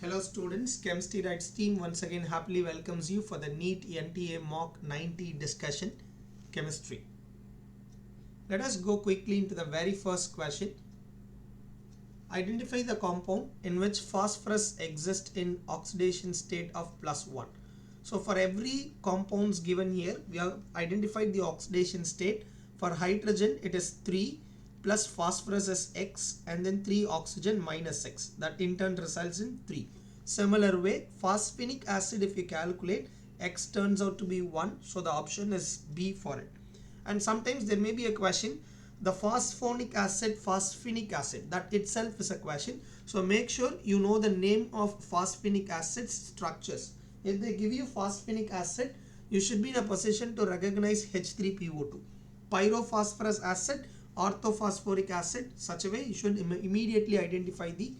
Hello students, Chemistry Rights team once again happily welcomes you for the NEET NTA Mock 90 discussion, Chemistry. Let us go quickly into the very first question. Identify the compound in which phosphorus exists in oxidation state of +1. So for every compounds given here, we have identified the oxidation state. For hydrogen, it is 3 plus phosphorus is X and then 3 oxygen minus X. That in turn results in 3. Similar way, phosphinic acid, if you calculate, X turns out to be 1. So the option is B for it. And sometimes there may be a question, the phosphonic acid, phosphinic acid, that itself is a question. So make sure you know the name of phosphinic acid structures. If they give you phosphinic acid, you should be in a position to recognize H3PO2. Pyrophosphorus acid, orthophosphoric acid, such a way you should immediately identify the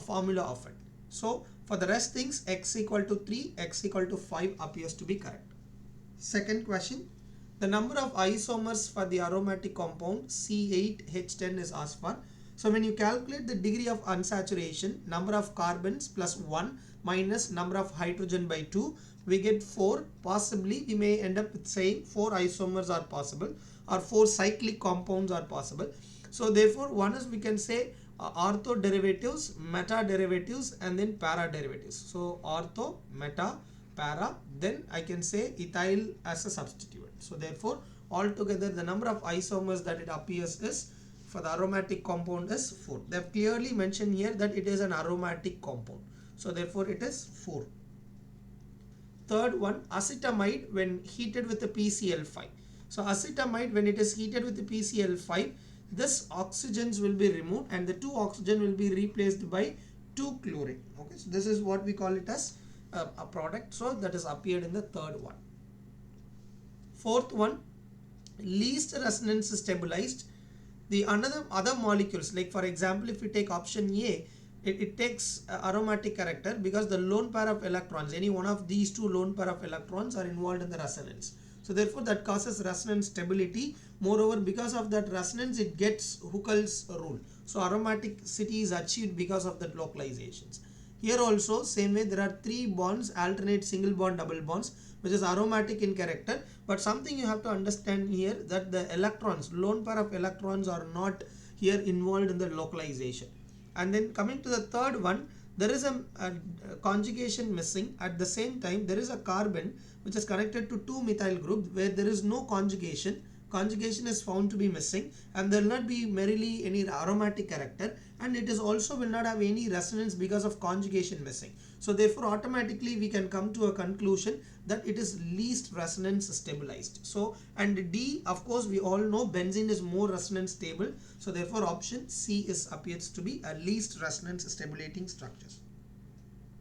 formula of it. So for the rest things, X equal to 3, X equal to 5 appears to be correct. Second question, the number of isomers for the aromatic compound C8H10 is asked for. So when you calculate the degree of unsaturation, number of carbons plus 1 minus number of hydrogen by 2, we get 4. Possibly we may end up with saying 4 isomers are possible or 4 cyclic compounds are possible. So therefore one is we can say ortho derivatives, meta derivatives and then para derivatives. So ortho, meta, para, then I can say ethyl as a substituent. So therefore altogether the number of isomers that it appears is for the aromatic compound is 4. They have clearly mentioned here that it is an aromatic compound. So therefore it is 4. Third one, acetamide when heated with the PCl5. So acetamide when it is heated with the PCl5, this oxygens will be removed and the 2 oxygen will be replaced by 2 chlorine. Okay, so this is what we call it as a product. So that is appeared in the third one. Fourth one, least resonance stabilized. The other molecules, like for example, if we take option A, it takes aromatic character because the lone pair of electrons, any one of these 2 lone pair of electrons are involved in the resonance. So therefore that causes resonance stability. Moreover, because of that resonance, it gets Huckel's rule. So aromaticity is achieved because of that localizations. Here also same way there are 3 bonds, alternate single bond, double bonds, which is aromatic in character. But something you have to understand here that the electrons, lone pair of electrons are not here involved in the localization. And then coming to the third one, there is a conjugation missing. At the same time, there is a carbon which is connected to 2 methyl groups where there is no conjugation. Conjugation is found to be missing and there will not be merely any aromatic character, and it is also will not have any resonance because of conjugation missing. So therefore automatically we can come to a conclusion that it is least resonance stabilized. So and D, of course we all know benzene is more resonance stable. So therefore option C appears to be a least resonance stabilizing structures.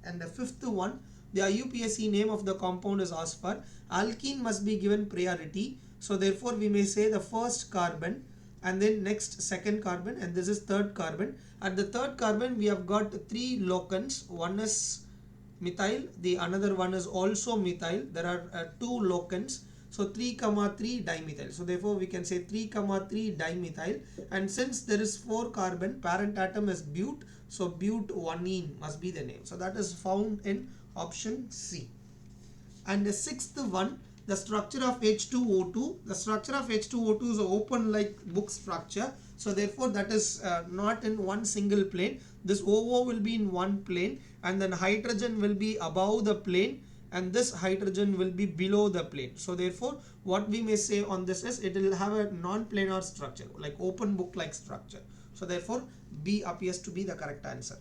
And the fifth one, the IUPAC name of the compound is asked for. Alkene must be given priority. So therefore we may say the first carbon and then next second carbon, and this is third carbon. At the third carbon we have got 3 locants. One is methyl, the another one is also methyl. There are 2 locants. So 3, 3 dimethyl. So therefore we can say 3, 3 dimethyl. And since there is 4 carbon, parent atom is but. So but-1-ene must be the name. So that is found in option C. And the sixth one, the structure of H2O2. The structure of H2O2 is an open like book structure. So therefore that is not in one single plane. This OO will be in one plane and then hydrogen will be above the plane and this hydrogen will be below the plane. So therefore what we may say on this is it will have a non-planar structure like open book like structure. So therefore B appears to be the correct answer.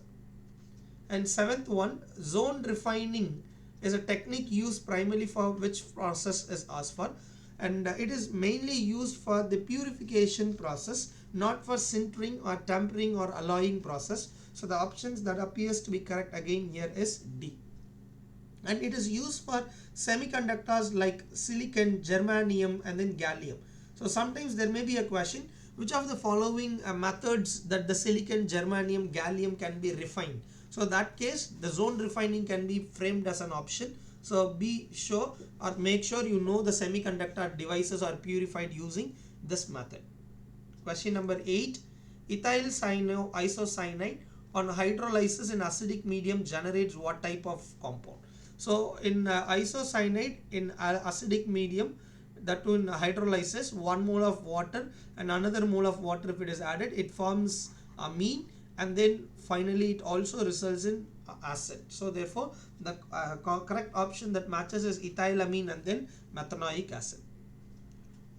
And seventh one, zone refining is a technique used primarily for which process is asked for, and it is mainly used for the purification process, not for sintering or tempering or alloying process. So the options that appears to be correct again here is D. And it is used for semiconductors like silicon, germanium and then gallium. So sometimes there may be a question, which of the following methods that the silicon, germanium, gallium can be refined. So in that case the zone refining can be framed as an option. So be sure or make sure you know the semiconductor devices are purified using this method. Question number 8, ethyl isocyanide on hydrolysis in acidic medium generates what type of compound. So in isocyanide in acidic medium, that too in hydrolysis, 1 mole of water and another mole of water if it is added, it forms amine, and then finally it also results in acid. So therefore the correct option that matches is ethylamine and then methanoic acid.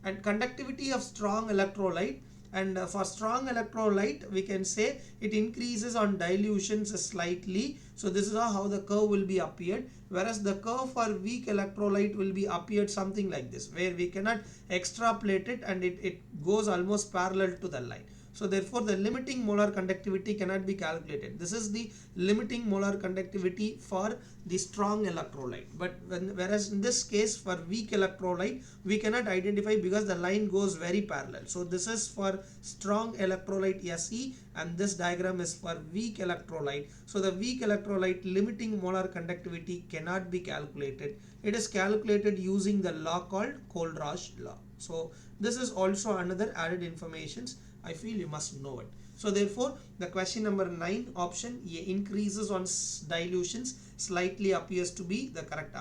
And conductivity of strong electrolyte, and for strong electrolyte we can say it increases on dilutions slightly. So this is how the curve will be appeared, whereas the curve for weak electrolyte will be appeared something like this, where we cannot extrapolate it and it goes almost parallel to the line. So therefore the limiting molar conductivity cannot be calculated. This is the limiting molar conductivity for the strong electrolyte. But whereas in this case for weak electrolyte we cannot identify because the line goes very parallel. So this is for strong electrolyte Se and this diagram is for weak electrolyte. So the weak electrolyte limiting molar conductivity cannot be calculated. It is calculated using the law called Kohlrausch law. So this is also another added informations. I feel you must know it. So therefore the question number 9 option A, increases on dilutions slightly, appears to be the correct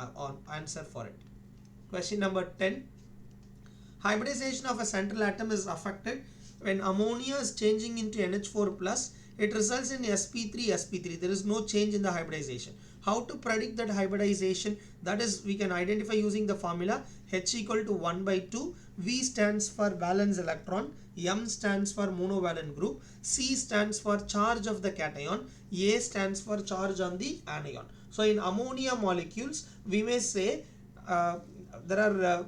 answer for it. Question number 10. Hybridization of a central atom is affected when ammonia is changing into NH4 plus. It results in sp3. There is no change in the hybridization. How to predict that hybridization? That is, we can identify using the formula H equal to 1 by 2. V stands for valence electron, M stands for monovalent group, C stands for charge of the cation, A stands for charge on the anion. So in ammonia molecules we may say there are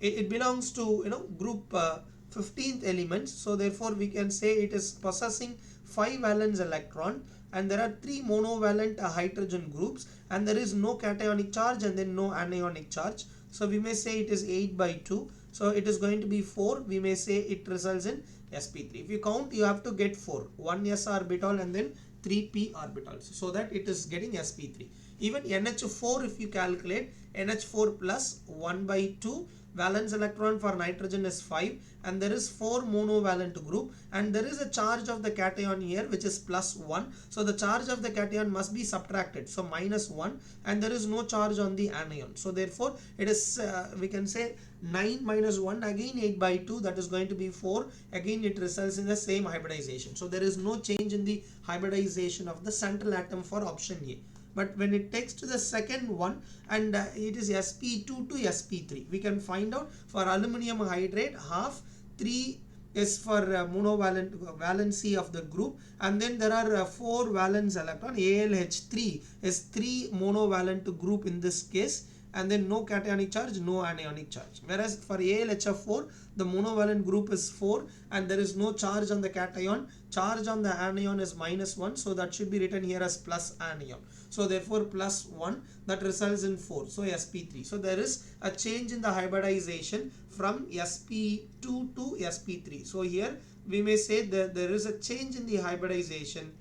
it belongs to group 15th elements. So therefore we can say it is possessing 5 valence electron, and there are 3 monovalent hydrogen groups, and there is no cationic charge and then no anionic charge. So we may say it is 8 by 2. So it is going to be 4. We may say it results in sp3. If you count, you have to get 4. 1 s orbital and then 3 p orbitals, so that it is getting sp3. Even NH4, if you calculate, NH4 plus 1 by 2, valence electron for nitrogen is 5, and there is 4 monovalent group, and there is a charge of the cation here which is plus 1. So the charge of the cation must be subtracted, so minus 1, and there is no charge on the anion. So therefore it is we can say 9 minus 1, again 8 by 2, that is going to be 4. Again it results in the same hybridization. So there is no change in the hybridization of the central atom for option A. But when it takes to the second one, and it is sp2 to sp3, we can find out for aluminum hydrate, half 3 is for monovalent valency of the group, and then there are 4 valence electron. AlH3 is 3 monovalent group in this case, and then no cationic charge, no anionic charge. Whereas for AlHF4, the monovalent group is 4 and there is no charge on the cation. Charge on the anion is minus 1, so that should be written here as plus anion. So therefore plus 1, that results in 4, so sp3. So there is a change in the hybridization from sp2 to sp3. So here we may say that there is a change in the hybridization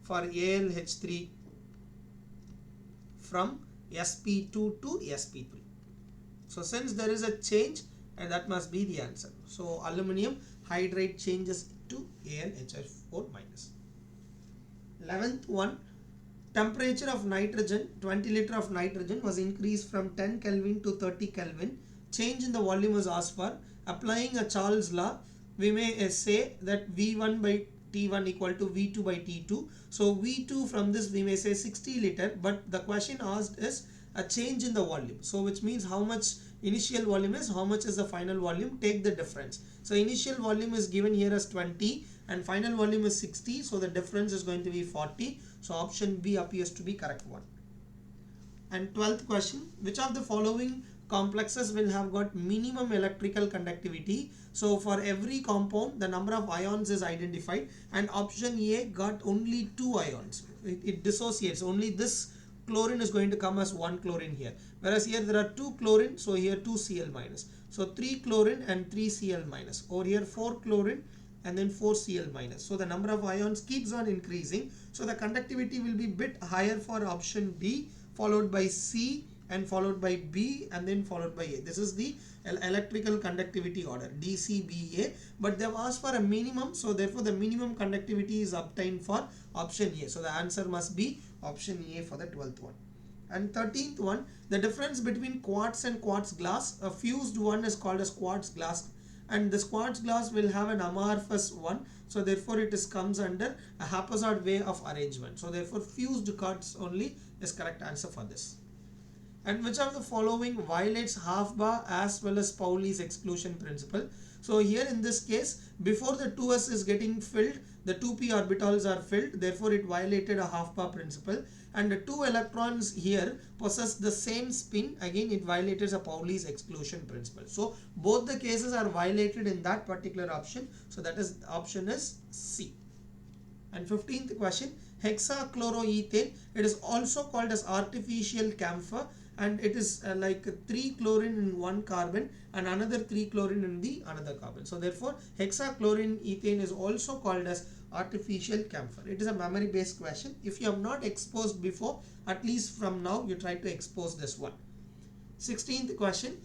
for AlH3 from sp2 to sp3. So since there is a change, and that must be the answer. So aluminum hydrate changes to AlHF4 minus. 11th one, temperature of nitrogen, 20 liter of nitrogen was increased from 10 Kelvin to 30 Kelvin. Change in the volume was asked for. Applying a Charles law, we may say that V1 by T1 equal to V2 by T2. So V2, from this we may say 60 liter, but the question asked is a change in the volume. So which means how much initial volume is, how much is the final volume, take the difference. So initial volume is given here as 20 and final volume is 60, so the difference is going to be 40. So option B appears to be correct one. And 12th question, which of the following complexes will have got minimum electrical conductivity? So for every compound the number of ions is identified, and option A got only 2 ions. It dissociates, only this chlorine is going to come as 1 chlorine here, whereas here there are 2 chlorine, so here 2 Cl minus. So 3 chlorine and 3 Cl minus. Over here 4 chlorine and then 4 Cl minus. So the number of ions keeps on increasing. So the conductivity will be bit higher for option D, followed by C, and followed by B, and then followed by A. This is the electrical conductivity order, DCBA, but they've asked for a minimum, so therefore the minimum conductivity is obtained for option A. So the answer must be option A for the 12th one. And 13th one, the difference between quartz and quartz glass. A fused one is called as quartz glass, and this quartz glass will have an amorphous one, so therefore it is comes under a haphazard way of arrangement. So therefore fused quartz only is correct answer for this. And which of the following violates half-bar as well as Pauli's exclusion principle? So here in this case, before the 2s is getting filled, the 2p orbitals are filled, therefore it violated a half-bar principle. And the 2 electrons here possess the same spin, again it violates a Pauli's exclusion principle. So both the cases are violated in that particular option, so that is option is C. And 15th question, hexachloroethane, it is also called as artificial camphor, and it is like 3 chlorine in 1 carbon and another 3 chlorine in the another carbon. So therefore hexachlorine ethane is also called as artificial camphor. It is a memory based question. If you have not exposed before, at least from now you try to expose this one. 16th question,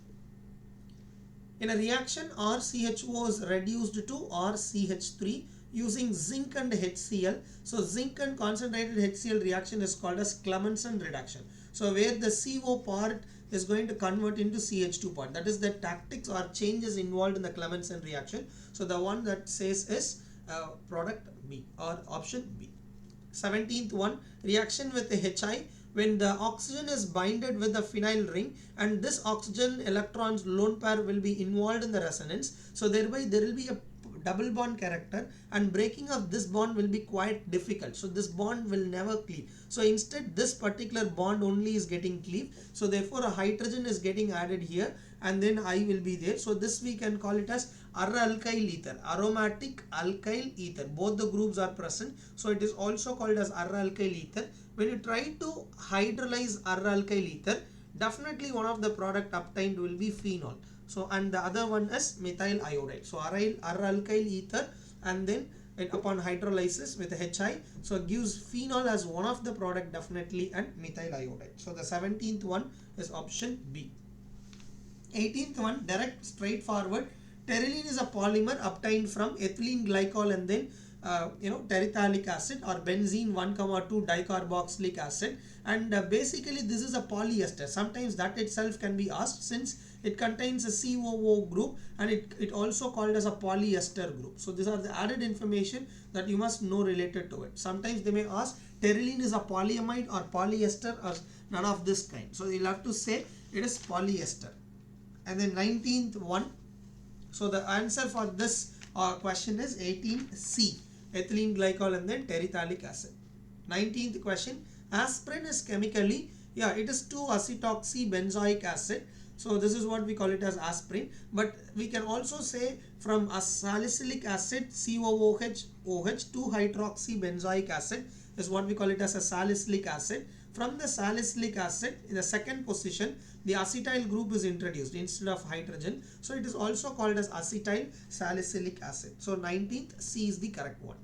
in a reaction RCHO is reduced to RCH3 using zinc and HCl. So zinc and concentrated HCl reaction is called as Clemmensen reduction. So where the CO part is going to convert into CH2 part. That is the tactics or changes involved in the Clemmensen reaction. So the one that says is product B or option B. 17th one, reaction with the HI, when the oxygen is binded with the phenyl ring and this oxygen electrons lone pair will be involved in the resonance. So thereby there will be a double bond character and breaking of this bond will be quite difficult. So this bond will never cleave. So instead this particular bond only is getting cleaved. So therefore a hydrogen is getting added here and then I will be there. So this we can call it as aralkyl ether, aromatic alkyl ether. Both the groups are present. So it is also called as aralkyl ether. When you try to hydrolyze aralkyl ether, definitely one of the product obtained will be phenol. So and the other one is methyl iodide. So aralkyl ether and then upon hydrolysis with HI, so it gives phenol as one of the product definitely and methyl iodide. So the 17th one is option B. 18th one, direct straightforward. Pterylene is a polymer obtained from ethylene glycol and then terephthalic acid or benzene 1,2 dicarboxylic acid, and basically this is a polyester. Sometimes that itself can be asked since it contains a COO group and it also called as a polyester group. So these are the added information that you must know related to it. Sometimes they may ask pterylene is a polyamide or polyester or none of this kind. So you'll have to say it is polyester. And then 19th one, so the answer for this question is 18C, ethylene glycol and then terephthalic acid. 19th question, aspirin is chemically, it is 2-acetoxy-benzoic acid. So this is what we call it as aspirin, but we can also say from a salicylic acid COOH, OH, 2-hydroxybenzoic acid is what we call it as a salicylic acid. From the salicylic acid, in the second position, the acetyl group is introduced instead of hydrogen. So it is also called as acetyl salicylic acid. So 19th C is the correct one.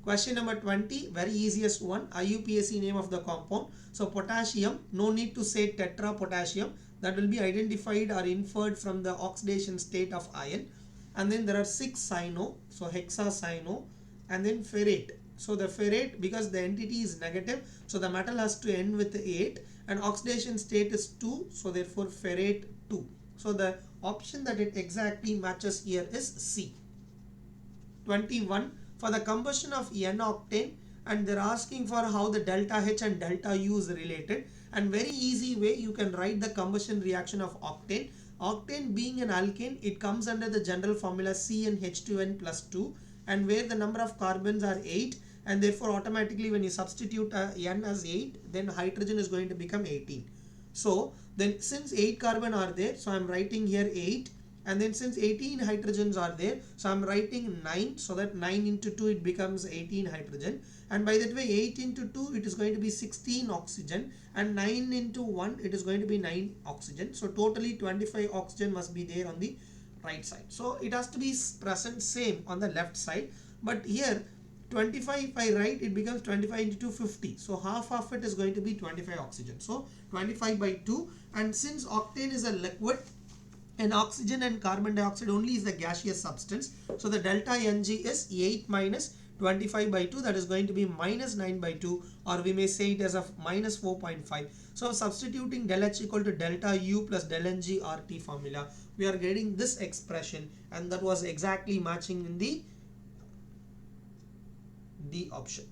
Question number 20, very easiest one, IUPAC name of the compound. So potassium, no need to say tetra potassium, that will be identified or inferred from the oxidation state of iron. And then there are 6 cyano, so hexacyano, and then ferrate. So the ferrate, because the entity is negative, so the metal has to end with 8 and oxidation state is 2, so therefore ferrate 2. So the option that it exactly matches here is C. 21, for the combustion of N-octane, and they're asking for how the delta H and delta U is related, and very easy way you can write the combustion reaction of octane. Octane being an alkane, it comes under the general formula CnH2n plus 2, and where the number of carbons are 8, and therefore automatically when you substitute N as 8, then hydrogen is going to become 18. So then since 8 carbon are there, so I'm writing here 8, and then since 18 hydrogens are there, so I'm writing 9, so that 9 into 2 it becomes 18 hydrogen, and by that way 8 into 2 it is going to be 16 oxygen, and 9 into 1 it is going to be 9 oxygen. So totally 25 oxygen must be there on the right side. So it has to be present same on the left side, but here 25 if I write, it becomes 25 into 2, 50. So half of it is going to be 25 oxygen. So 25 by 2, and since octane is a liquid, and oxygen and carbon dioxide only is the gaseous substance. So the delta Ng is 8 minus 25 by 2, that is going to be minus 9 by 2, or we may say it as of minus 4.5. So substituting del H equal to delta U plus del Ng RT formula, we are getting this expression, and that was exactly matching in the D option.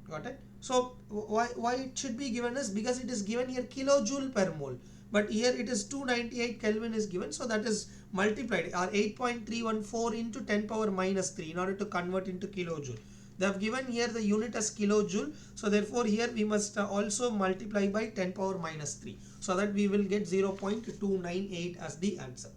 Got it? So why it should be given is because it is given here kilojoule per mole, but here it is 298 Kelvin is given, so that is multiplied, or 8.314 into 10 power minus 3 in order to convert into kilojoule. They have given here the unit as kilojoule, so therefore here we must also multiply by 10 power minus 3, so that we will get 0.298 as the answer.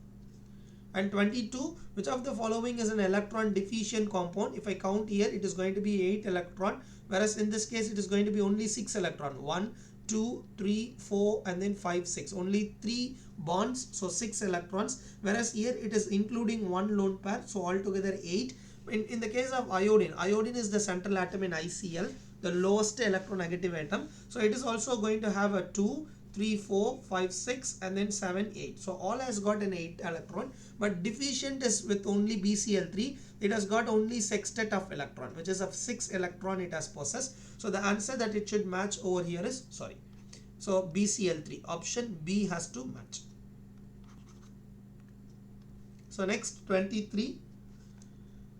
And 22, which of the following is an electron deficient compound? If I count here, it is going to be 8 electron, whereas in this case it is going to be only 6 electron. 1, 2, 3, 4 and then 5, 6. Only 3 bonds, so 6 electrons, whereas here it is including 1 lone pair, so altogether 8. In the case of iodine, iodine is the central atom in ICl, the lowest electronegative atom, so it is also going to have a 2, 3, 4, 5, 6 and then 7, 8. So all has got an 8 electron, but deficient is with only BCl3. It has got only sextet of electron, which is of 6 electron it has possessed. So the answer that it should match over here is, so BCl3, option B has to match. So next 23.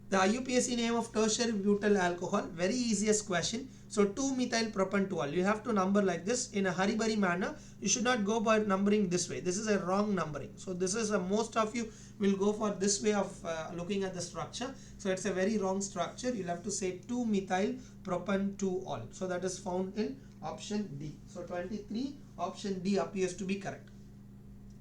The IUPAC name of tertiary butyl alcohol, very easiest question. So 2-methyl propan-2-ol. You have to number like this in a hurry-burry manner. You should not go by numbering this way. This is a wrong numbering. So this is most of you will go for this way of looking at the structure. So it's a very wrong structure. You'll have to say 2-methyl propan-2-ol. So that is found in option D. So 23, option D appears to be correct.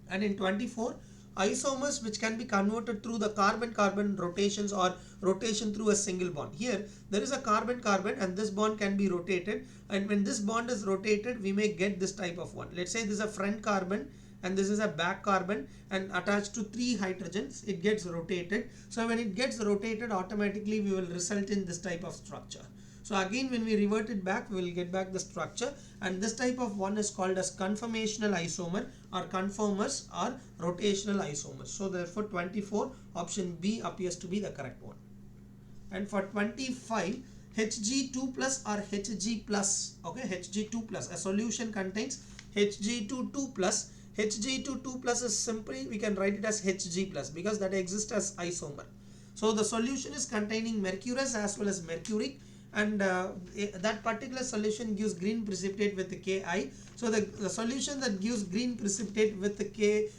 And in 24, isomers which can be converted through the carbon-carbon rotations or rotation through a single bond. Here there is a carbon-carbon and this bond can be rotated, and when this bond is rotated we may get this type of one. Let's say this is a front carbon and this is a back carbon and attached to 3 hydrogens, it gets rotated. So when it gets rotated, automatically we will result in this type of structure. So again, when we revert it back, we will get back the structure, and this type of one is called as conformational isomer or conformers or rotational isomers. So therefore 24, option B appears to be the correct one. And for 25, Hg2 plus or Hg plus, okay, Hg2 plus, a solution contains Hg2 plus. Hg2 plus is simply, we can write it as Hg plus because that exists as isomer. So the solution is containing mercurous as well as mercuric, and that particular solution gives green precipitate with the Ki. So the solution that gives green precipitate with the Ki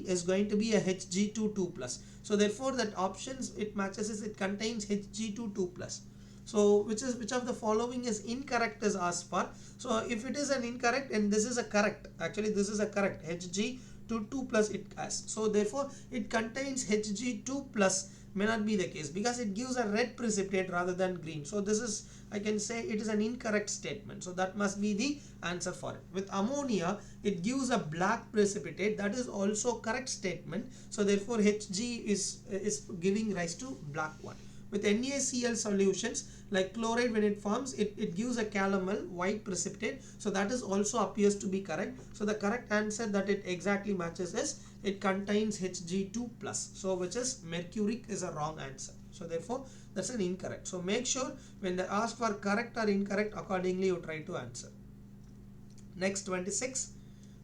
is going to be a Hg2 plus. So therefore that options it matches is it contains Hg2 plus. So which of the following is incorrect is asked for. So if it is an incorrect and this is a correct, actually this is a correct, Hg2 plus it has. So therefore it contains Hg2 plus may not be the case because it gives a red precipitate rather than green. So this is, I can say it is an incorrect statement. So that must be the answer for it. With ammonia, it gives a black precipitate. That is also correct statement. So therefore Hg is giving rise to black one. With NaCl solutions like chloride, when it forms, it gives a calomel white precipitate. So that is also appears to be correct. So the correct answer that it exactly matches is it contains Hg2 plus. So which is mercuric is a wrong answer. So therefore that's an incorrect. So make sure when they ask for correct or incorrect, accordingly you try to answer. Next 26,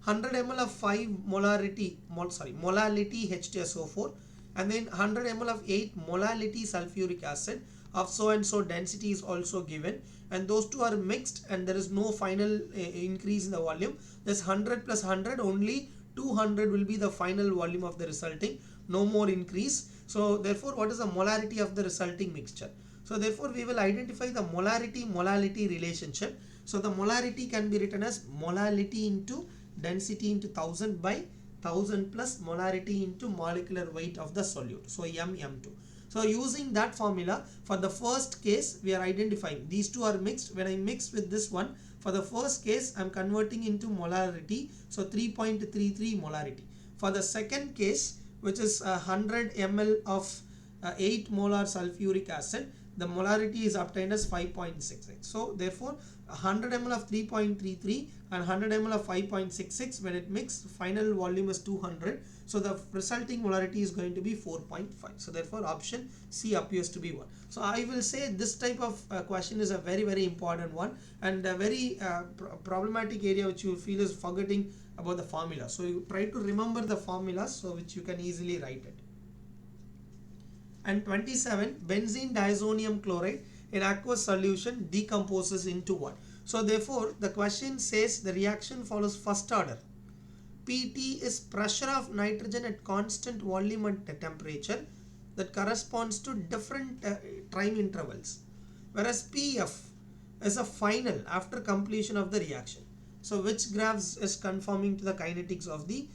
100 ml of 5 molality H2SO4 and then 100 ml of 8 molality sulfuric acid of so and so density is also given, and those two are mixed and there is no final increase in the volume. This 100 plus 100, only 200 will be the final volume of the resulting, no more increase. So therefore what is the molarity of the resulting mixture? So therefore we will identify the molarity relationship. So the molarity can be written as molality into density into 1000 by 1000 plus molarity into molecular weight of the solute. So m2. So using that formula, for the first case we are identifying these two are mixed. When I mix with this one, for the first case I am converting into molarity, so 3.33 molarity. For the second case, which is 100 ml of 8 molar sulfuric acid, the molarity is obtained as 5.66. So therefore 100 ml of 3.33 and 100 ml of 5.66, when it mixed, final volume is 200. So the resulting molarity is going to be 4.5. So therefore option C appears to be one. So I will say this type of question is a very important one, and a very problematic area which you feel is forgetting about the formula. So you try to remember the formulas, so which you can easily write it. And 27, benzene diazonium chloride in aqueous solution decomposes into what? So therefore the question says the reaction follows first order. PT is pressure of nitrogen at constant volume and temperature that corresponds to different time intervals, whereas PF is a final after completion of the reaction. So which graphs is conforming to the kinetics of the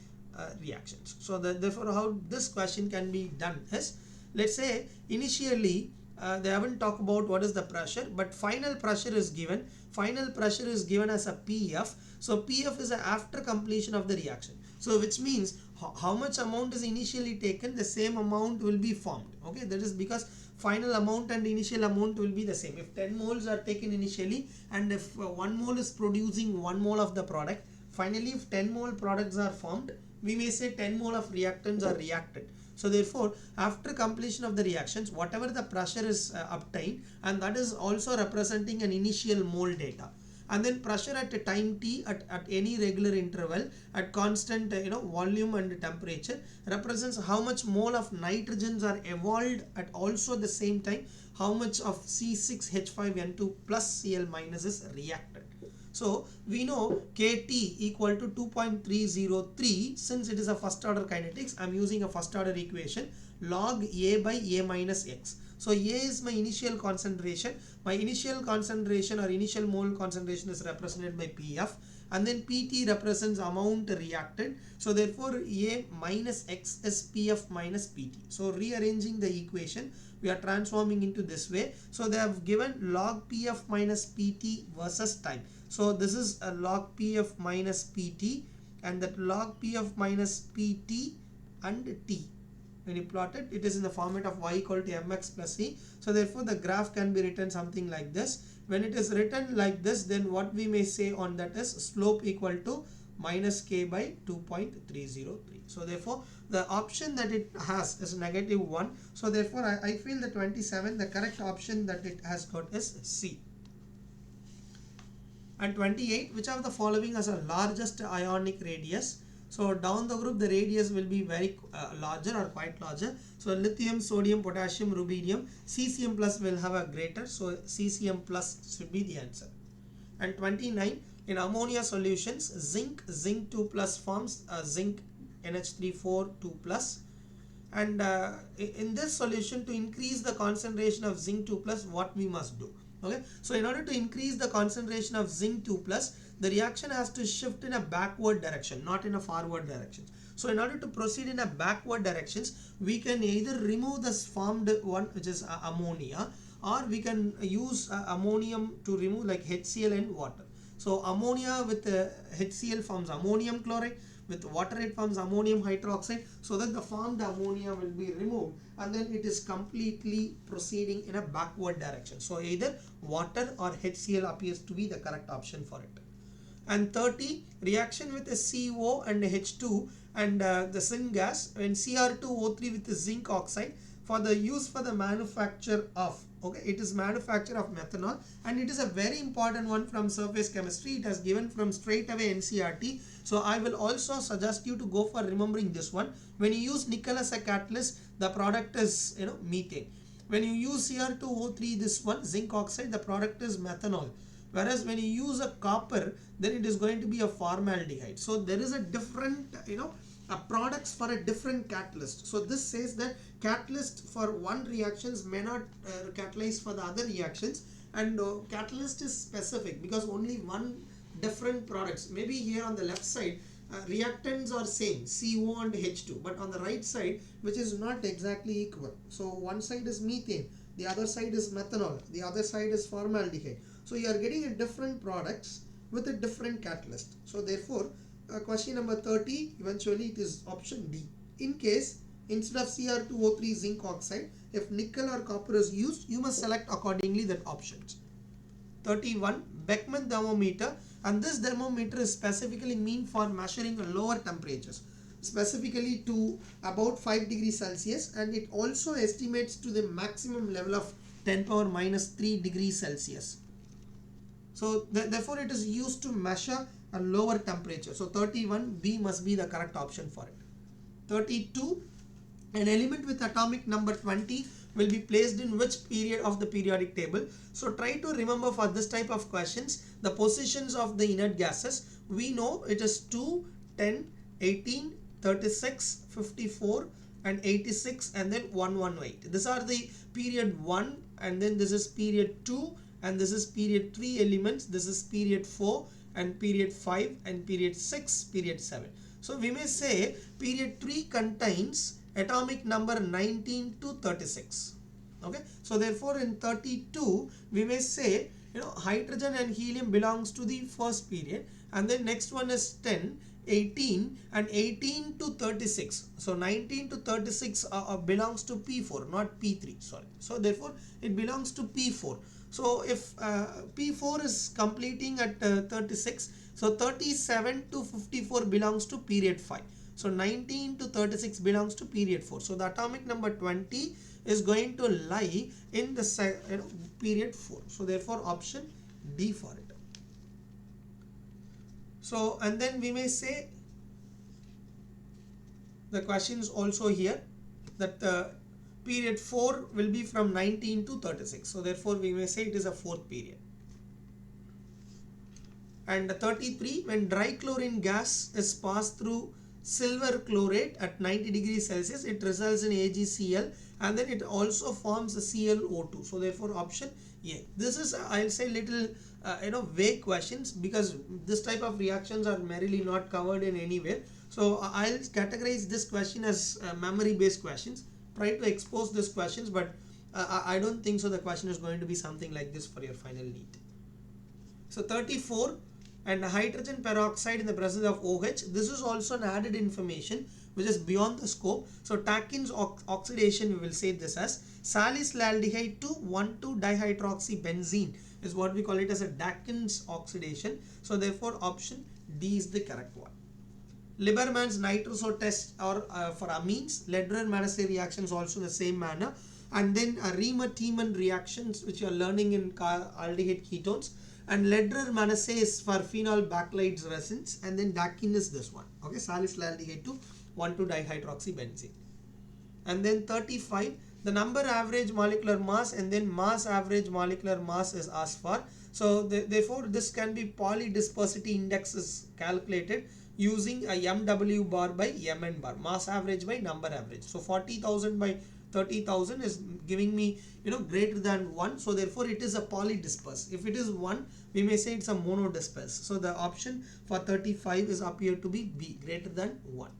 reactions. So therefore how this question can be done is, let's say initially they haven't talked about what is the pressure, but final pressure is given. Final pressure is given as a PF. So PF is after completion of the reaction. So which means how much amount is initially taken, the same amount will be formed. Okay, that is because final amount and initial amount will be the same. If 10 moles are taken initially, and if 1 mole is producing 1 mole of the product, finally if 10 mole products are formed, we may say 10 mole of reactants are reacted. So therefore after completion of the reactions, whatever the pressure is obtained, and that is also representing an initial mole data, and then pressure at a time t at any regular interval at constant volume and temperature represents how much mole of nitrogens are evolved at also the same time how much of C6H5N2 plus Cl minus is reacted. So we know Kt equal to 2.303. Since it is a first order kinetics, I am using a first order equation, log A by A minus X. So A is my initial concentration. My initial concentration or initial mole concentration is represented by PF, and then PT represents amount reacted. So therefore A minus X is PF minus PT. So rearranging the equation, we are transforming into this way. So they have given log PF minus PT versus time. So this is a log PF minus PT, and that log PF minus PT and T. When you plot it, it is in the format of y equal to mx plus c. So therefore the graph can be written something like this. When it is written like this, then what we may say on that is slope equal to minus k by 2.303. So therefore the option that it has is negative 1. So therefore I feel the 27, the correct option that it has got is C. And 28, which of the following has a largest ionic radius? So down the group the radius will be very larger or quite larger. So lithium, sodium, potassium, rubidium, cesium plus will have a greater. So cesium plus should be the answer. And 29, in ammonia solutions, zinc 2 plus forms zinc NH3 2 plus. And in this solution, to increase the concentration of zinc 2 plus, what we must do? Okay, so in order to increase the concentration of zinc 2 plus, the reaction has to shift in a backward direction, not in a forward direction. So in order to proceed in a backward directions, we can either remove this formed one, which is ammonia, or we can use ammonium to remove like HCl and water. So ammonia with HCl forms ammonium chloride, with water it forms ammonium hydroxide, so that the formed ammonia will be removed, and then it is completely proceeding in a backward direction. So either water or HCl appears to be the correct option for it. And 30, reaction with a CO and H2 and the syngas, when Cr2O3 with the zinc oxide for the use for the manufacture of, okay, it is manufacture of methanol, and it is a very important one from surface chemistry. It has given from straight away NCERT. So I will also suggest you to go for remembering this one. When you use nickel as a catalyst, the product is methane. When you use Cr2O3, this one zinc oxide, the product is methanol. Whereas when you use a copper, then it is going to be a formaldehyde. So there is a different products for a different catalyst. So this says that catalyst for one reactions may not catalyze for the other reactions, and catalyst is specific because only one different products. Maybe here on the left side reactants are same, CO and H2, but on the right side, which is not exactly equal. So one side is methane, the other side is methanol, the other side is formaldehyde. So you are getting a different products with a different catalyst. So therefore question number 30, eventually it is option D. In case instead of Cr2O3 zinc oxide, If nickel or copper is used, you must select accordingly that options. 31, Beckman thermometer, and this thermometer is specifically meant for measuring lower temperatures, specifically to about 5 degrees Celsius, and it also estimates to the maximum level of 10 power minus 3 degrees Celsius. So therefore it is used to measure a lower temperature. So 31, B must be the correct option for it. 32, an element with atomic number 20 will be placed in which period of the periodic table? So try to remember for this type of questions the positions of the inert gases. We know it is 2, 10, 18, 36, 54 and 86 and then 118. These are the period 1 and then this is period 2 and this is period 3 elements. This is period 4 and period 5 and period 6, period 7. So we may say period 3 contains atomic number 19 to 36. Okay, so therefore in 32 we may say hydrogen and helium belongs to the first period, and then next one is 10, 18 and 18 to 36. So 19 to 36 belongs to P4, not P3, sorry. So therefore it belongs to P4. So if P4 is completing at 36, so 37 to 54 belongs to period 5. So 19 to 36 belongs to period 4. So the atomic number 20 is going to lie in the period 4. So therefore option D for it. So and then we may say the questions also here that period 4 will be from 19 to 36. So therefore we may say it is a fourth period. And 33, when dry chlorine gas is passed through silver chlorate at 90 degrees Celsius, it results in AgCl and then it also forms a ClO2. So therefore option A. This is I'll say little vague questions because this type of reactions are merely not covered in anywhere. So I'll categorize this question as memory based questions. Try to expose these questions, but I don't think so the question is going to be something like this for your final NEET. So 34, and hydrogen peroxide in the presence of OH. This is also an added information which is beyond the scope. So Tachins oxidation, we will say this as salicylaldehyde to 1,2-dihydroxybenzene is what we call it as a Tachins oxidation. So therefore option D is the correct one. Lieberman's nitroso test or for amines, Lederer-Manasse reactions also the same manner, and then Riemer-Tiemann reactions which you are learning in aldehyde ketones, and Lederer-Manasse is for phenol backlides resins, and then Tachin is this one. Okay, salicylaldehyde to 1,2-dihydroxybenzene. And then 35, the number average molecular mass and then mass average molecular mass is asked for. So therefore this can be polydispersity index is calculated using a MW bar by Mn bar, mass average by number average. So 40,000 by 30,000 is giving me greater than 1. So therefore it is a polydisperse. If it is 1, we may say it's a monodisperse. So the option for 35 is appear to be B, greater than 1.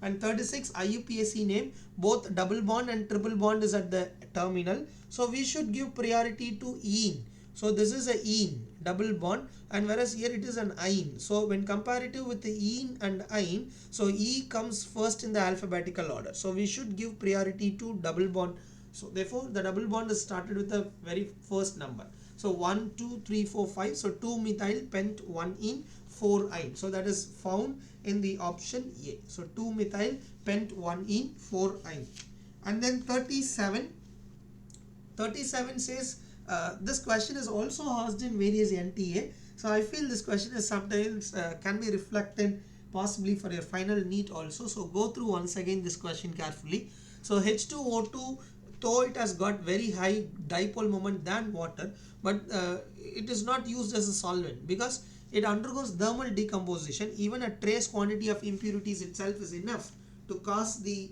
And 36, IUPAC name, both double bond and triple bond is at the terminal. So we should give priority to ene. So this is a ene, double bond, and whereas here it is an ine. So when comparative with the ene and ine, so E comes first in the alphabetical order. So we should give priority to double bond. So therefore the double bond is started with the very first number. So 1, 2, 3, 4, 5. So 2 methyl pent 1 ene 4 ine. So that is found in the option A. So 2 methyl pent 1 ene 4 ine. And then 37. 37 says this question is also asked in various NTA. So I feel this question is sometimes can be reflected possibly for your final NEET also. So go through once again this question carefully. So H2O2, though it has got very high dipole moment than water, but it is not used as a solvent because it undergoes thermal decomposition. Even a trace quantity of impurities itself is enough to cause the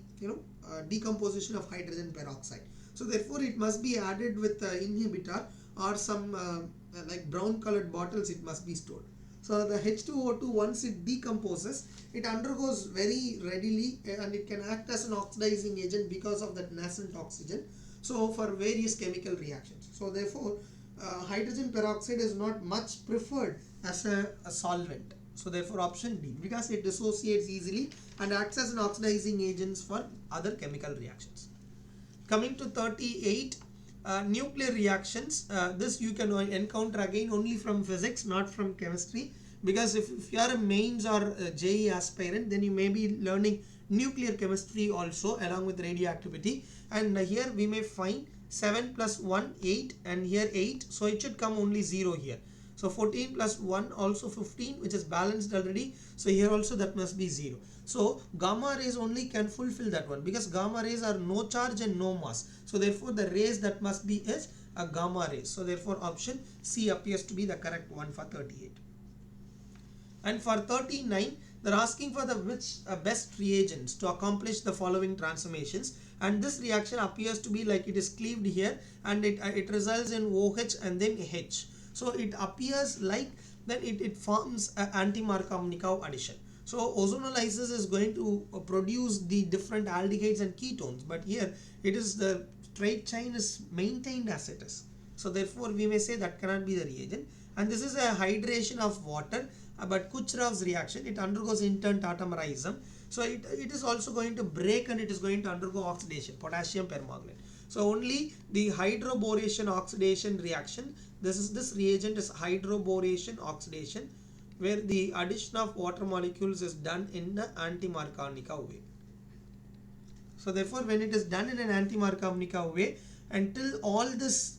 decomposition of hydrogen peroxide. So therefore it must be added with inhibitor or some like brown colored bottles it must be stored. So the H2O2, once it decomposes, it undergoes very readily and it can act as an oxidizing agent because of that nascent oxygen. So for various chemical reactions. So therefore hydrogen peroxide is not much preferred as a solvent. So therefore option D, because it dissociates easily and acts as an oxidizing agent for other chemical reactions. Coming to 38, nuclear reactions. This you can encounter again only from physics, not from chemistry, because if you are a mains or JE aspirant, then you may be learning nuclear chemistry also along with radioactivity. And here we may find 7 plus 1 8, and here 8, so it should come only 0 here. So 14 plus 1 also 15, which is balanced already, so here also that must be 0. So gamma rays only can fulfill that one, because gamma rays are no charge and no mass, so therefore the rays that must be is a gamma ray. So therefore option C appears to be the correct one for 38. And for 39, they're asking for the best reagents to accomplish the following transformations, and this reaction appears to be like it is cleaved here, and it results in OH and then H. So it appears like that it forms an anti-Markovnikov addition. So ozonolysis is going to produce the different aldehydes and ketones, but here it is the straight chain is maintained as it is. So therefore we may say that cannot be the reagent. And this is a hydration of water, but Kucherov's reaction, it undergoes intern tautomerism. So it is also going to break and it is going to undergo oxidation, potassium permanganate. So only the hydroboration oxidation reaction, this reagent is hydroboration oxidation, where the addition of water molecules is done in the anti-Markovnikov way. So therefore when it is done in an anti-Markovnikov way, until all this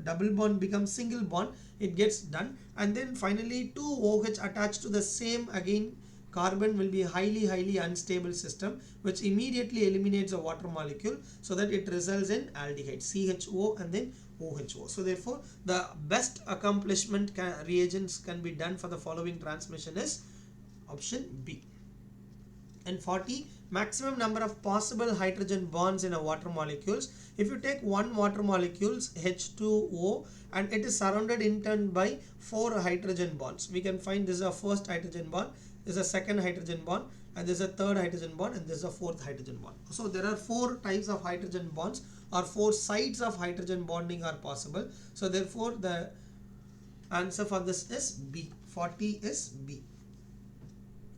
double bond becomes single bond, it gets done, and then finally 2 OH attached to the same again carbon will be highly unstable system, which immediately eliminates a water molecule, so that it results in aldehyde CHO and then OHO. So therefore the best accomplishment reagents can be done for the following transmission is option B. And 40, maximum number of possible hydrogen bonds in a water molecules. If you take one water molecules H2O and it is surrounded in turn by 4 hydrogen bonds, we can find this is a first hydrogen bond, this is a second hydrogen bond, and this is a third hydrogen bond, and this is a fourth hydrogen bond. So there are 4 types of hydrogen bonds, or 4 sites of hydrogen bonding are possible. So therefore the answer for this is B. 40 is B.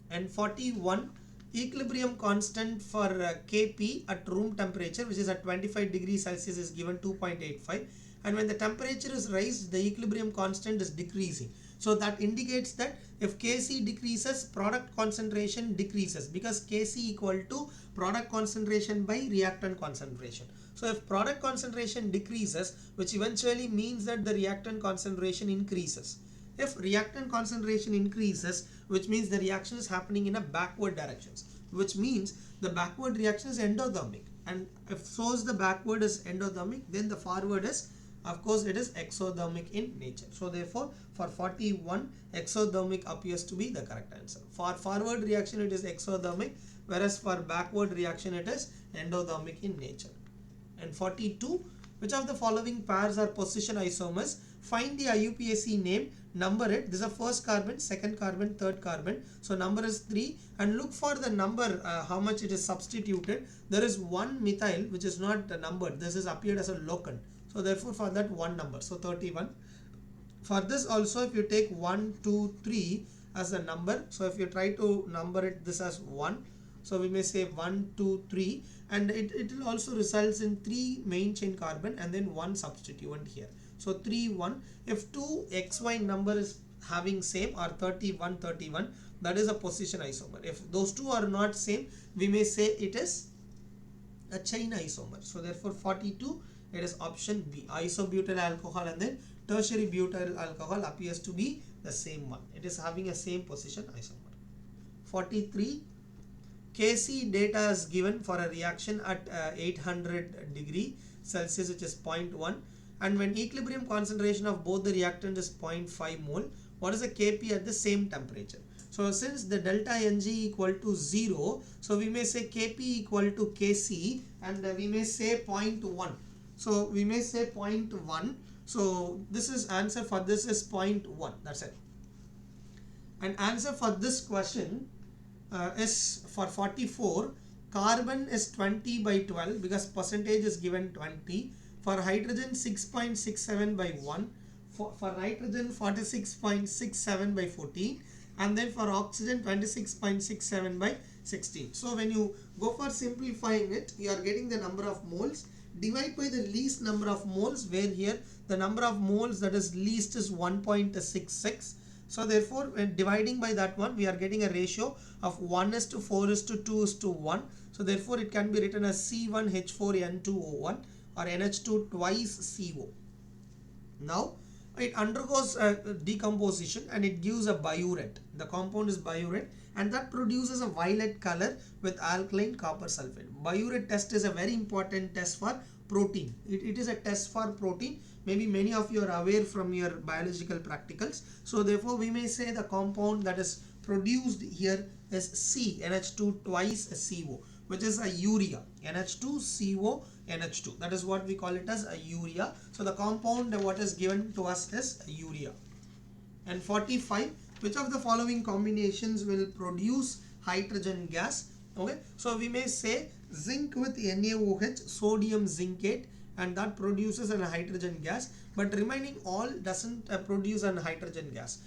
And 41, equilibrium constant for Kp at room temperature, which is at 25 degrees Celsius, is given 2.85, and when the temperature is raised, the equilibrium constant is decreasing. So that indicates that if Kc decreases, product concentration decreases, because Kc equal to product concentration by reactant concentration. So if product concentration decreases, which eventually means that the reactant concentration increases. If reactant concentration increases, which means the reaction is happening in a backward directions, which means the backward reaction is endothermic, and if so is the backward is endothermic, then the forward is, of course, it is exothermic in nature. So therefore for 41, exothermic appears to be the correct answer. For forward reaction it is exothermic, whereas for backward reaction it is endothermic in nature. And 42, which of the following pairs are position isomers? Find the IUPAC name, number it. This is a first carbon, second carbon, third carbon. So number is 3, and look for the number, how much it is substituted. There is one methyl which is not numbered. This is appeared as a locant. So therefore for that one number. So 31. For this also, if you take 1, 2, 3 as a number. So if you try to number it this as 1. So we may say 1, 2, 3, and it will also results in 3 main chain carbon and then 1 substituent here. So 3, 1. If 2 XY number is having same, or 31, 31, that is a position isomer. If those two are not same, we may say it is a chain isomer. So therefore 42, it is option B. Isobutyl alcohol and then tertiary butyl alcohol appears to be the same one. It is having a same position isomer. 43, Kc data is given for a reaction at 800 degree Celsius, which is 0.1, and when equilibrium concentration of both the reactant is 0.5 mole, what is the Kp at the same temperature? So since the delta Ng equal to 0, so we may say Kp equal to Kc, and we may say 0.1. So we may say 0.1. So this is answer for this is 0.1. That's it. And answer for this question is for 44. Carbon is 20 by 12 because percentage is given 20. For hydrogen 6.67 by 1. For nitrogen 46.67 by 14. And then for oxygen 26.67 by 16. So when you go for simplifying it, you are getting the number of moles, divide by the least number of moles, where here the number of moles that is least is 1.66. So therefore when dividing by that one, we are getting a ratio of 1:4:2:1. So therefore it can be written as C1H4N2O1 or NH2 twice CO. Now it undergoes decomposition and it gives a biuret. The compound is biuret and that produces a violet color with alkaline copper sulfate. Biuret test is a very important test for protein. It is a test for protein. Maybe many of you are aware from your biological practicals. So therefore we may say the compound that is produced here is C, NH2 twice CO, which is a urea, NH2CO NH2. That is what we call it as a urea. So the compound what is given to us is urea. And 45, which of the following combinations will produce hydrogen gas? Okay, so we may say zinc with NaOH, sodium zincate, and that produces a hydrogen gas, but remaining all doesn't produce a hydrogen gas.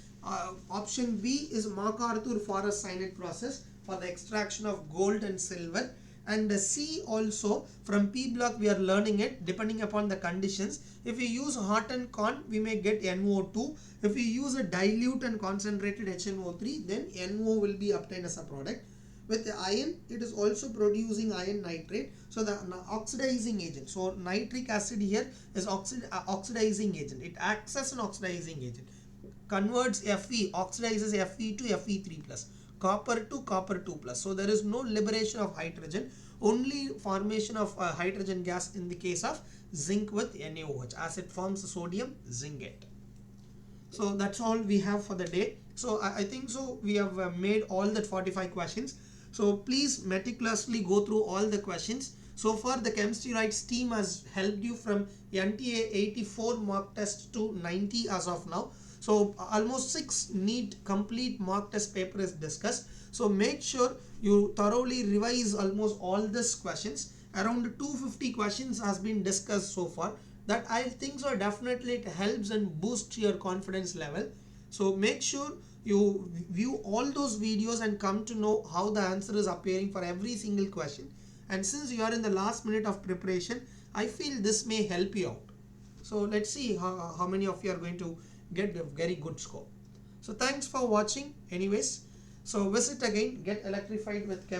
Option B is MacArthur Forest Cyanide process for the extraction of gold and silver. And C also, from P block we are learning it depending upon the conditions. If we use hot and con, we may get NO2. If we use a dilute and concentrated HNO3, then NO will be obtained as a product. With the iron, it is also producing iron nitrate. So the oxidizing agent. So nitric acid here is oxidizing agent. It acts as an oxidizing agent. Converts Fe, oxidizes Fe to Fe3 plus. Copper to copper 2 plus. So there is no liberation of hydrogen, only formation of hydrogen gas in the case of zinc with NaOH as it forms sodium zincate. So that's all we have for the day. So I think so we have made all the 45 questions. So please meticulously go through all the questions. So far the Chemistry Rights team has helped you from NTA 84 mock test to 90 as of now. So almost 6 neat complete mock test paper is discussed. So make sure you thoroughly revise almost all these questions. Around 250 questions has been discussed so far. That I think so definitely it helps and boosts your confidence level. So make sure you view all those videos and come to know how the answer is appearing for every single question. And since you are in the last minute of preparation, I feel this may help you out. So let's see how many of you are going to get a very good score. So thanks for watching anyways. So visit again, get electrified with